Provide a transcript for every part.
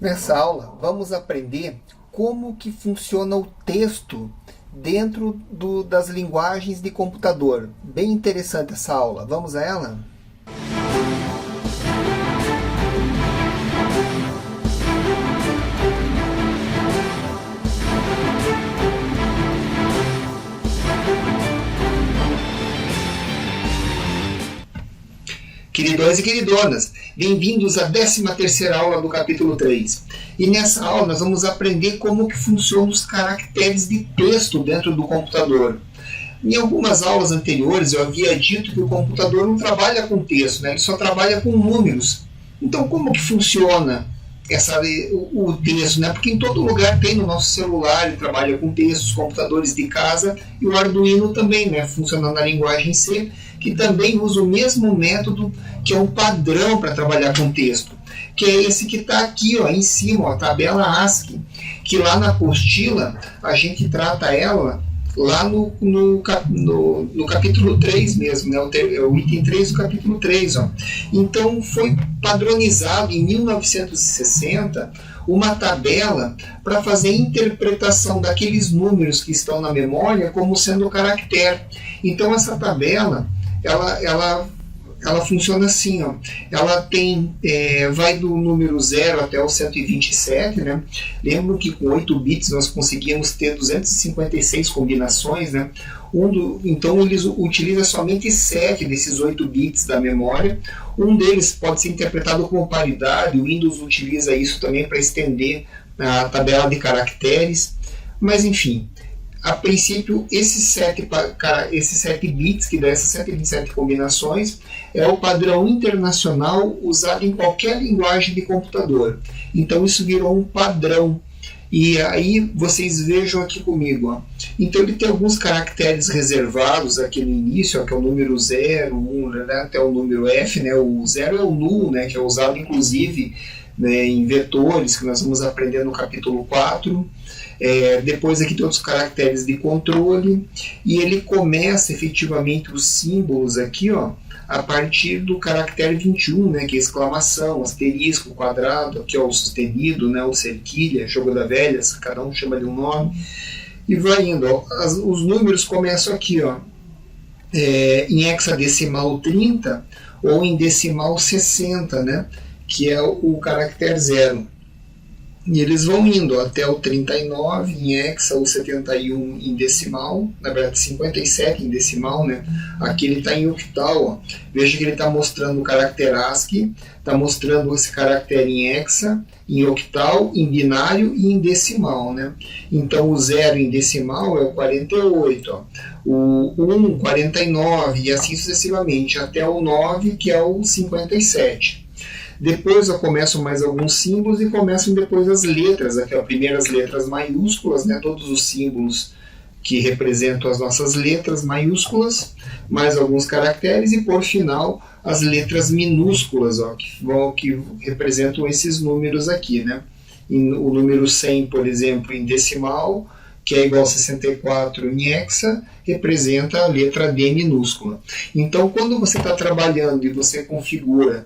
Nessa aula, vamos aprender como que funciona o texto dentro das linguagens de computador. Bem interessante essa aula. Vamos a ela? Queridões e queridonas, bem-vindos à 13ª aula do capítulo 3. E nessa aula nós vamos aprender como que funcionam os caracteres de texto dentro do computador. Em algumas aulas anteriores eu havia dito que o computador não trabalha com texto, né? Ele só trabalha com números. Então como que funciona o texto, né? Porque em todo lugar tem no nosso celular, ele trabalha com texto, os computadores de casa e o Arduino também, né? Funciona na linguagem C, que também usa o mesmo método, que é um padrão para trabalhar com texto, que é esse que está aqui, ó, em cima, ó, a tabela ASCII, que lá na apostila a gente trata ela lá no capítulo 3 mesmo, né? O item 3 do capítulo 3. Ó. Então foi padronizado em 1960 uma tabela para fazer a interpretação daqueles números que estão na memória como sendo caractere. Então essa tabela ela funciona assim, ó. Ela tem, vai do número 0 até o 127, né? Lembro que com 8 bits nós conseguíamos ter 256 combinações, né? Então eles utilizam somente 7 desses 8 bits da memória. Um deles pode ser interpretado como paridade, o Windows utiliza isso também para estender a tabela de caracteres, mas enfim. A princípio, esses 7 bits, que dá essas 127 combinações, é o padrão internacional usado em qualquer linguagem de computador. Então isso virou um padrão. E aí vocês vejam aqui comigo. Ó. Então ele tem alguns caracteres reservados aqui no início, ó, que é o número 0, 1, né, até o número F. Né, o 0 é o null, né, que é usado inclusive, né, em vetores, que nós vamos aprender no capítulo 4. Depois aqui tem outros caracteres de controle, e ele começa efetivamente os símbolos aqui, ó, a partir do caractere 21, né, que é exclamação, asterisco, quadrado, aqui ó, o sustenido, né, o cerquilha, jogo da velha, cada um chama de um nome, e vai indo. Ó, os números começam aqui, ó, em hexadecimal 30 ou em decimal 60, né, que é o caractere 0. E eles vão indo até o 39 em hexa, o 71 em decimal, na verdade 57 em decimal, né? Aqui ele está em octal, ó. Veja que ele está mostrando o caractere ASCII, está mostrando esse caractere em hexa, em octal, em binário e em decimal, né? Então o 0 em decimal é o 48, ó. O 1, 49 e assim sucessivamente, até o 9, que é o 57. Depois eu começo mais alguns símbolos e começam depois as letras, aqui, ó, primeiras letras maiúsculas, né, todos os símbolos que representam as nossas letras maiúsculas, mais alguns caracteres e por final as letras minúsculas, ó, que representam esses números aqui, né? O número 100, por exemplo, em decimal, que é igual a 64 em hexa, representa a letra D minúscula. Então, quando você está trabalhando e você configura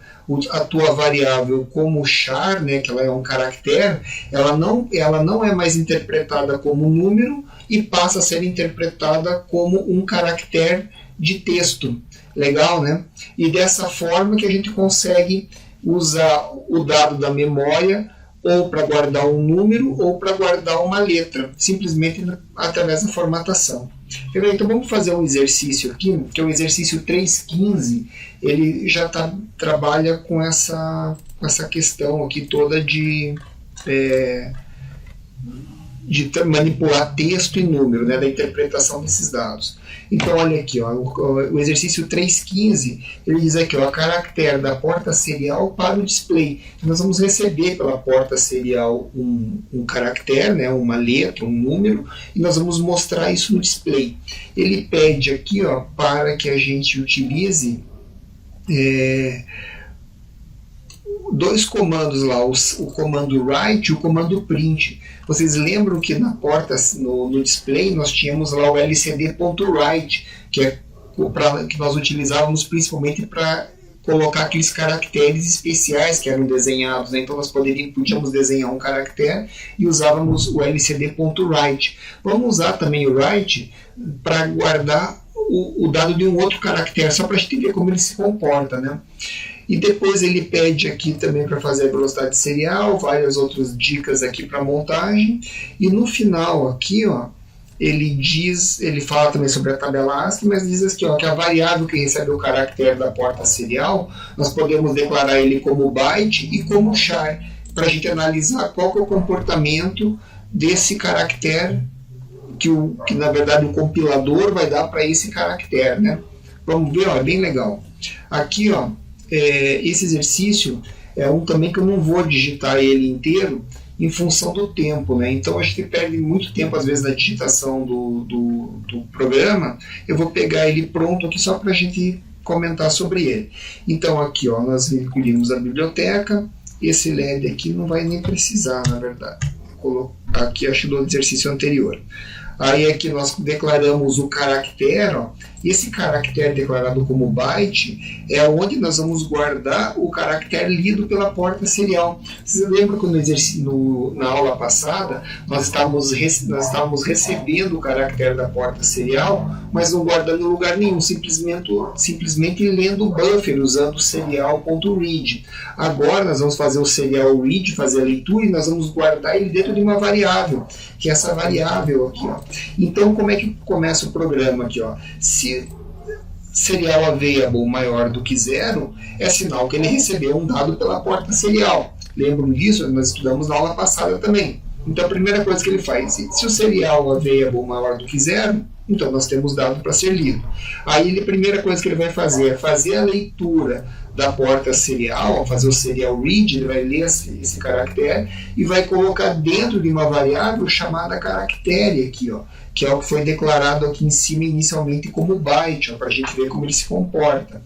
a tua variável como char, né, que ela é um caractere, ela não é mais interpretada como número e passa a ser interpretada como um caractere de texto. Legal, né? E dessa forma que a gente consegue usar o dado da memória ou para guardar um número ou para guardar uma letra, simplesmente através da formatação. Então vamos fazer um exercício aqui, que é o exercício 3.15, ele já trabalha com essa questão aqui toda de manipular texto e número, né, da interpretação desses dados. Então olha aqui, ó, o exercício 3.15, ele diz aqui, ó, a caractere da porta serial para o display. Então, nós vamos receber pela porta serial um caractere, né, uma letra, um número, e nós vamos mostrar isso no display. Ele pede aqui, ó, para que a gente utilize dois comandos lá, o comando write e o comando print. Vocês lembram que na porta, no display, nós tínhamos lá o lcd.write, que nós utilizávamos principalmente para colocar aqueles caracteres especiais que eram desenhados, né? Então nós podíamos desenhar um caractere e usávamos o lcd.write. Vamos usar também o write para guardar o dado de um outro caractere, só para a gente ver como ele se comporta, né? E depois ele pede aqui também para fazer a velocidade serial, várias outras dicas aqui para montagem. E no final aqui, ó, ele fala também sobre a tabela ASCII, mas diz aqui, ó, que a variável que recebe o caractere da porta serial, nós podemos declarar ele como byte e como char, para a gente analisar qual que é o comportamento desse caractere que na verdade o compilador vai dar para esse caractere, né? Vamos ver, ó, é bem legal. Aqui, ó, esse exercício é um também que eu não vou digitar ele inteiro em função do tempo, né? Então a gente perde muito tempo às vezes na digitação do programa. Eu vou pegar ele pronto aqui só para a gente comentar sobre ele. Então aqui, ó, nós incluímos a biblioteca. Esse LED aqui não vai nem precisar, na verdade. Vou colocar aqui, acho, do exercício anterior. Aí aqui nós declaramos o caractere, ó, e esse caractere declarado como byte é onde nós vamos guardar o caractere lido pela porta serial. Vocês lembram quando na aula passada nós estávamos recebendo o caractere da porta serial, mas não guardando em lugar nenhum, simplesmente lendo o buffer usando o serial.read. Agora nós vamos fazer o serial read, fazer a leitura, e nós vamos guardar ele dentro de uma variável, que é essa variável aqui, ó. Então, como é que começa o programa aqui, ó? Se serial available maior do que 0, é sinal que ele recebeu um dado pela porta serial. Lembram disso? Nós estudamos na aula passada também. Então, a primeira coisa que ele faz, se o serial available maior do que 0, então nós temos dado para ser lido. Aí, a primeira coisa que ele vai fazer é fazer a leitura da porta serial, fazer o serial read, ele vai ler esse caractere e vai colocar dentro de uma variável chamada caractere aqui, ó, que é o que foi declarado aqui em cima inicialmente como byte, para a gente ver como ele se comporta.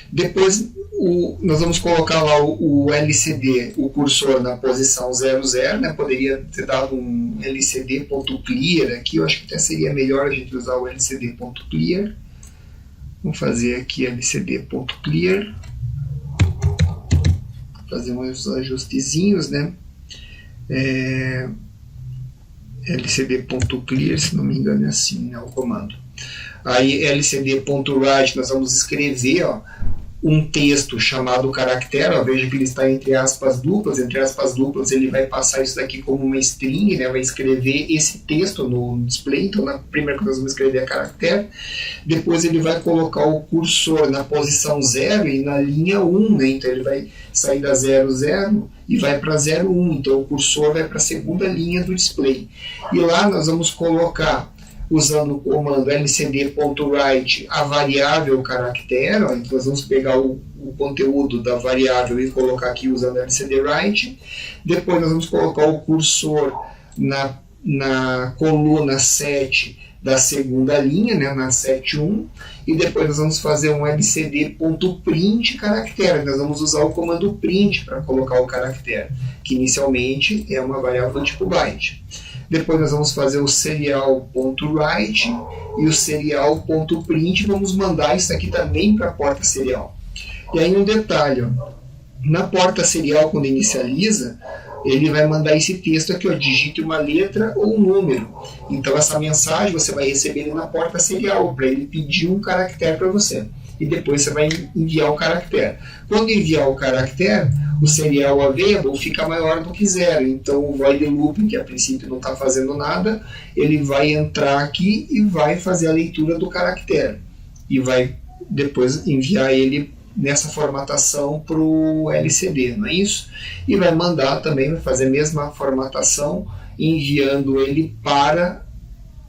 Depois nós vamos colocar lá o LCD, o cursor na posição 00, né? Poderia ter dado um lcd.clear aqui, eu acho que até seria melhor a gente usar o lcd.clear. Vamos fazer aqui lcd.clear, fazer uns ajustezinhos, né? lcd.clear, se não me engano é assim, né, o comando. Aí lcd.write, nós vamos escrever, ó, um texto chamado caractere, ó, veja que ele está entre aspas duplas ele vai passar isso daqui como uma string, né, vai escrever esse texto no display. Então na primeira coisa nós vamos escrever caractere, depois ele vai colocar o cursor na posição 0 e na linha 1, né, então ele vai sair da 00 e vai para 01, então o cursor vai para a segunda linha do display, e lá nós vamos colocar, usando o comando lcd.write, a variável caractere, ó, então nós vamos pegar o conteúdo da variável e colocar aqui usando lcd.write. Depois nós vamos colocar o cursor na coluna 7 da segunda linha, né, na 7.1, e depois nós vamos fazer um lcd.print caractere. Nós vamos usar o comando print para colocar o caractere, que inicialmente é uma variável tipo byte. Depois nós vamos fazer o serial.write e o serial.print, vamos mandar isso aqui também para a porta serial. E aí um detalhe, ó, na porta serial, quando inicializa, ele vai mandar esse texto aqui, ó, digite uma letra ou um número. Então essa mensagem você vai receber na porta serial, para ele pedir um caractere para você. E depois você vai enviar o caractere. Quando enviar o caractere, o serial available fica maior do que 0. Então o void loop, que a princípio não está fazendo nada, ele vai entrar aqui e vai fazer a leitura do caractere. E vai depois enviar ele nessa formatação para o LCD, não é isso? E vai mandar também, vai fazer a mesma formatação, enviando ele para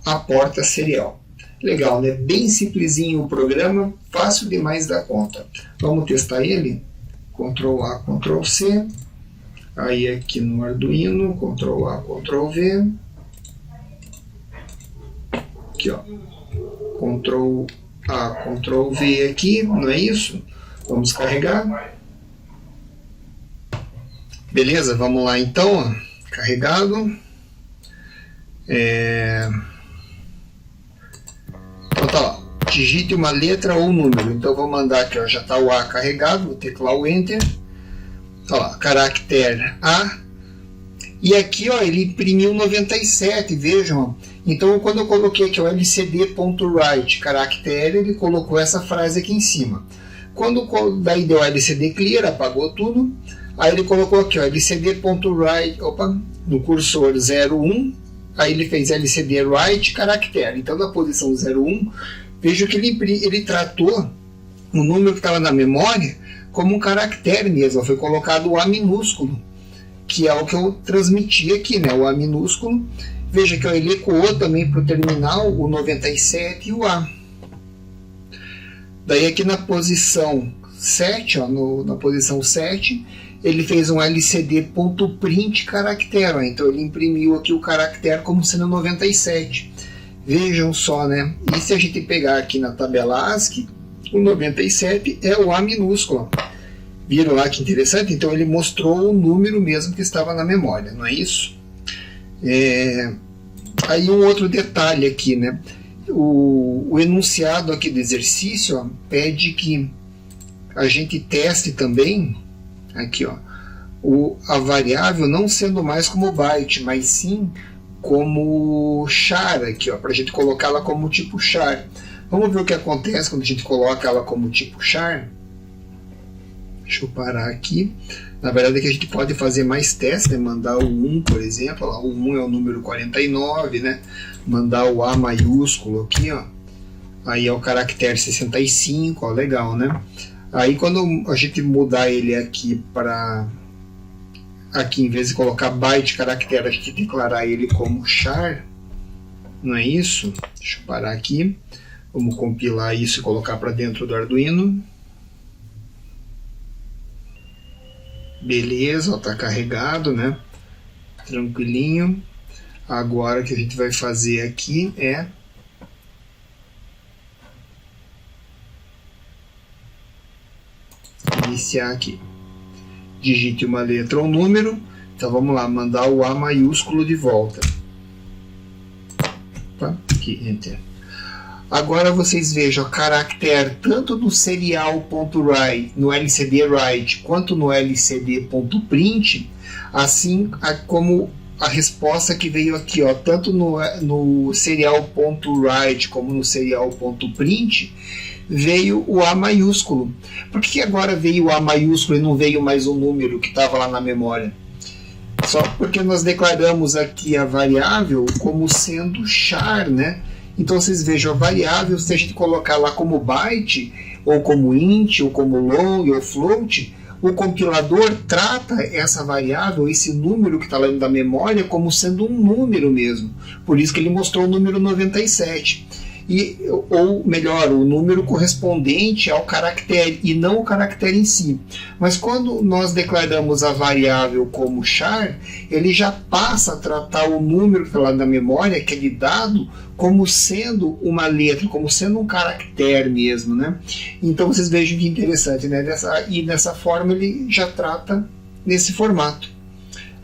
a porta serial. Legal, né? Bem simplesinho o programa, fácil demais da conta. Vamos testar ele? Ctrl A, Ctrl C. Aí aqui no Arduino, Ctrl A, Ctrl V. Aqui, ó. Ctrl A, Ctrl V aqui, não é isso? Vamos carregar. Beleza, vamos lá então. Carregado. Então tá lá. digite uma letra ou número. Então vou mandar aqui, ó, já está o A carregado, vou teclar o Enter. Olha lá, caractere A. E aqui, ó, ele imprimiu 97, vejam. Então quando eu coloquei aqui o lcd.write caractere, ele colocou essa frase aqui em cima. Quando daí deu lcd clear, apagou tudo. Aí ele colocou aqui, ó, lcd.write, opa, no cursor 01. Aí ele fez lcd write caractere. Então na posição 01, vejo que ele tratou o número que estava na memória como um caractere mesmo. Foi colocado o A minúsculo, que é o que eu transmiti aqui, né? O A minúsculo. Veja que ele ecoou também para o terminal o 97 e o A. Daí aqui na posição 7, ó, na posição 7, ele fez um lcd.print caractere. Ó, então ele imprimiu aqui o caractere como sendo 97. Vejam só, né? E se a gente pegar aqui na tabela ASCII, o 97 é o A minúsculo. Viram lá que interessante? Então ele mostrou o número mesmo que estava na memória, não é isso? Aí um outro detalhe aqui, né? O enunciado aqui do exercício, ó, pede que a gente teste também aqui, ó, a variável não sendo mais como byte, mas sim como char aqui, para a gente colocá-la como tipo char. Vamos ver o que acontece quando a gente coloca ela como tipo char. Deixa eu parar aqui. Na verdade, aqui a gente pode fazer mais testes, né? Mandar o 1, por exemplo. Lá, o 1 é o número 49, né? Mandar o A maiúsculo aqui, ó. Aí é o caractere 65, ó, legal, né? Aí quando a gente mudar ele aqui para... Aqui, em vez de colocar byte caractere, a gente declarar ele como char. Não é isso? Deixa eu parar aqui. Vamos compilar isso e colocar para dentro do Arduino. Beleza, está carregado, né? Tranquilinho. Agora o que a gente vai fazer aqui é iniciar aqui. Digite uma letra ou número. Então vamos lá, mandar o A maiúsculo de volta. Opa, aqui, Enter. Agora vocês vejam o caractere tanto no serial.write, no lcd.write, quanto no lcd.print, assim como a resposta que veio aqui, ó, tanto no serial.write como no serial.print, veio o A maiúsculo. Por que agora veio o A maiúsculo e não veio mais o número que estava lá na memória? Só porque nós declaramos aqui a variável como sendo char, né? Então vocês vejam a variável, se a gente colocar lá como byte, ou como int, ou como long, ou float, o compilador trata essa variável, esse número que está lá da memória, como sendo um número mesmo. Por isso que ele mostrou o número 97. Ou melhor, o número correspondente ao caractere e não o caractere em si. Mas quando nós declaramos a variável como char, ele já passa a tratar o número que está lá na memória, aquele dado, como sendo uma letra, como sendo um caractere mesmo, né? Então vocês vejam que interessante, né? E dessa forma ele já trata nesse formato.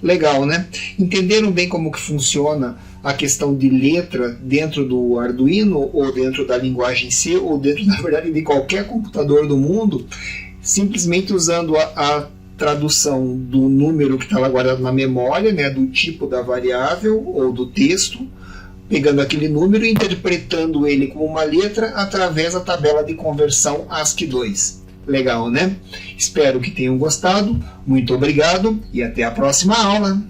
Legal, né? Entenderam bem como que funciona a questão de letra dentro do Arduino, ou dentro da linguagem C, ou dentro, na verdade, de qualquer computador do mundo, simplesmente usando a tradução do número que está lá guardado na memória, né, do tipo da variável ou do texto, pegando aquele número e interpretando ele como uma letra através da tabela de conversão ASCII2. Legal, né? Espero que tenham gostado. Muito obrigado e até a próxima aula.